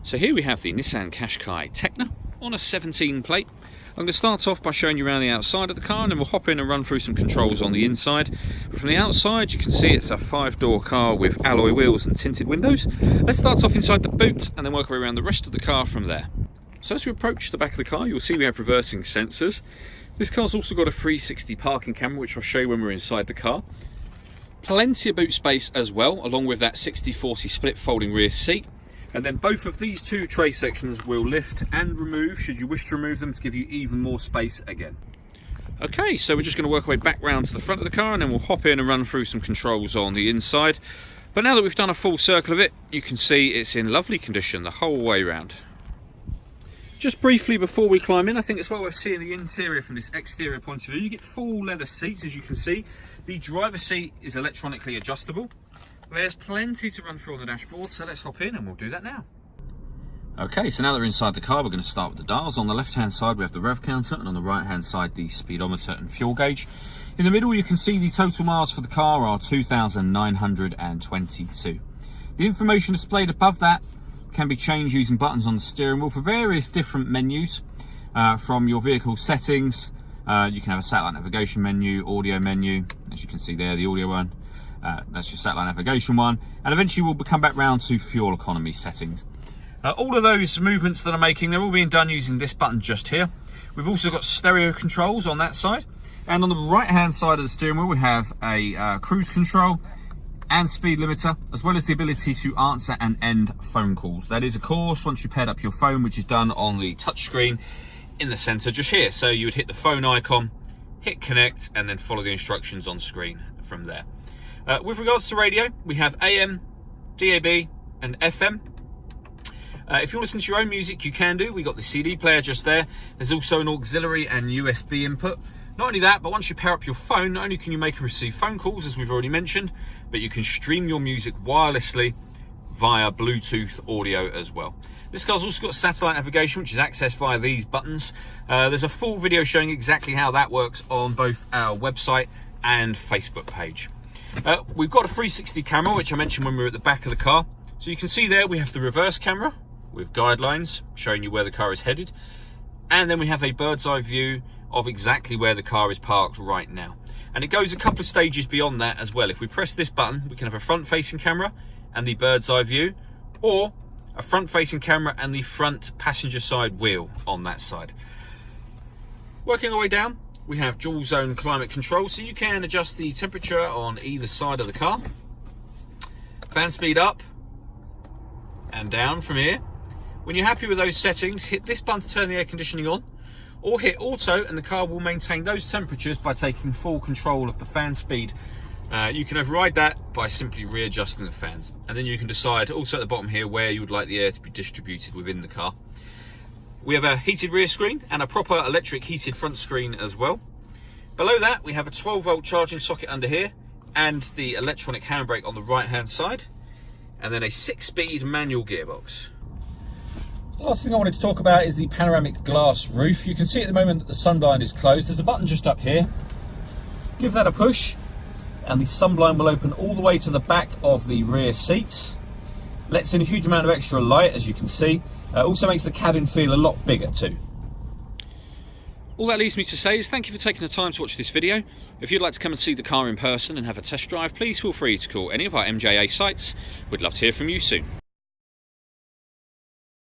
So here we have the Nissan Qashqai Tekna on a 17 plate. I'm going to start off by showing you around the outside of the car, and then we'll hop in and run through some controls on the inside. But from the outside you can see it's a 5-door car with alloy wheels and tinted windows. Let's start off inside the boot and then work our way around the rest of the car from there. So as we approach the back of the car, you'll see we have reversing sensors. This car's also got a 360 parking camera, which I'll show you when we're inside the car. Plenty of boot space as well, along with that 60/40 split folding rear seat. And then both of these two tray sections will lift and remove should you wish to remove them to give you even more space again. Okay, so we're just going to work our way back round to the front of the car, and then we'll hop in and run through some controls on the inside. But now that we've done a full circle of it, you can see it's in lovely condition the whole way round. Just briefly before we climb in, I think it's well worth seeing the interior from this exterior point of view. You get full leather seats, as you can see. The driver's seat is electronically adjustable. There's plenty to run through on the dashboard, so let's hop in and we'll do that now. Okay, so now that we're inside the car, we're going to start with the dials. On the left-hand side, we have the rev counter, and on the right-hand side, the speedometer and fuel gauge. In the middle, you can see the total miles for the car are 2,922. The information displayed above that can be changed using buttons on the steering wheel for various different menus. From your vehicle settings, you can have a satellite navigation menu, audio menu, as you can see there, the audio one. That's your satellite navigation one, and eventually we'll come back round to fuel economy settings. All of those movements that I'm making, they're all being done using this button just here. We've also got stereo controls on that side, and on the right hand side of the steering wheel we have a cruise control and speed limiter, as well as the ability to answer and end phone calls. That is, of course, once you paired up your phone, which is done on the touchscreen in the center just here. So you would hit the phone icon, hit connect, and then follow the instructions on screen from there. With regards to radio, we have AM, DAB, and FM. If you want to listen to your own music, you can do. We've got the CD player just there. There's also an auxiliary and USB input. Not only that, but once you pair up your phone, not only can you make and receive phone calls, as we've already mentioned, but you can stream your music wirelessly via Bluetooth audio as well. This car's also got satellite navigation, which is accessed via these buttons. There's a full video showing exactly how that works on both our website and Facebook page. We've got a 360 camera, which I mentioned when we were at the back of the car. So you can see there we have the reverse camera with guidelines showing you where the car is headed. And then we have a bird's eye view of exactly where the car is parked right now. And it goes a couple of stages beyond that as well. If we press this button, we can have a front-facing camera and the bird's eye view, or a front-facing camera and the front passenger side wheel on that side. Working our way down, we have dual zone climate control, so you can adjust the temperature on either side of the car. Fan speed up and down from here. When you're happy with those settings, hit this button to turn the air conditioning on, or hit auto and the car will maintain those temperatures by taking full control of the fan speed. You can override that by simply readjusting the fans, and then you can decide also at the bottom here where you would like the air to be distributed within the car. We have a heated rear screen and a proper electric heated front screen as well. Below that we have a 12-volt charging socket under here, and the electronic handbrake on the right hand side, and then a 6-speed manual gearbox. The last thing I wanted to talk about is the panoramic glass roof. You can see at the moment that the sunblind is closed. There's a button just up here. Give that a push and the sunblind will open all the way to the back of the rear seats. Lets in a huge amount of extra light, as you can see. Also makes the cabin feel a lot bigger too. All that leaves me to say is thank you for taking the time to watch this video. If you'd like to come and see the car in person and have a test drive, please feel free to call any of our MJA sites. We'd love to hear from you soon.